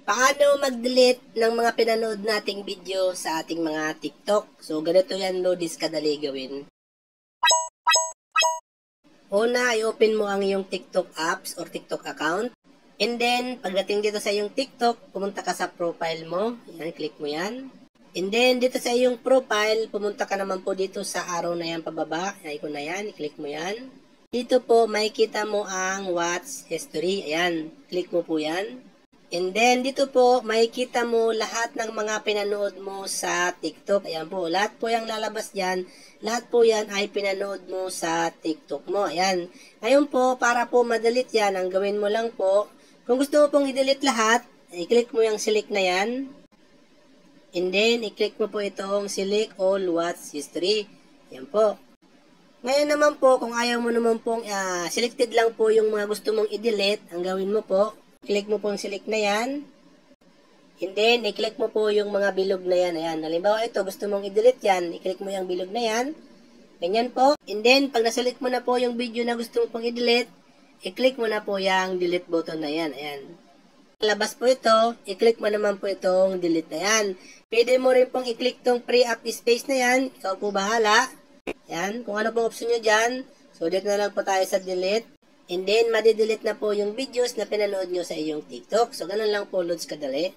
Paano mag-delete ng mga pinanood nating video sa ating mga TikTok? So, ganito yan, Lodis, kadali gawin. Una, i-open mo ang iyong TikTok apps or TikTok account. And then, pagdating dito sa iyong TikTok, pumunta ka sa profile mo. Yan, click mo yan. And then, dito sa iyong profile, pumunta ka naman po dito sa arrow na yan pababa. Yung icon na yan, i-click mo yan. Dito po, makikita mo ang watch history. Ayan, click mo po yan. And then, dito po, makikita mo lahat ng mga pinanood mo sa TikTok. Ayan po, lahat po yung lalabas dyan. Lahat po yan ay pinanood mo sa TikTok mo. Ayan. Ngayon po, para po ma-delete yan, ang gawin mo lang po, kung gusto mo pong i-delete lahat, i-click mo yung select na yan. And then, i-click mo po itong select all watch history. Ayan po. Ngayon naman po, kung ayaw mo naman pong selected lang po yung mga gusto mong i-delete, ang gawin mo po, click mo po yung select na yan. And then, i-click mo po yung mga bilog na yan. Ayan. Halimbawa ito, gusto mong i-delete yan, i-click mo yung bilog na yan. Ganyan po. And then, pag naselect mo na po yung video na gusto mo pong i-delete, i-click mo na po yung delete button na yan. Ayan. Labas po ito, i-click mo naman po itong delete na yan. Pwede mo rin pong i-click tong free up space na yan. Ikaw po bahala. Yan. Kung ano pong option nyo dyan. So, dito na lang po tayo sa delete. And then, madidelete na po yung videos na pinanood nyo sa iyong TikTok. So, ganun lang po, Lods, kadali.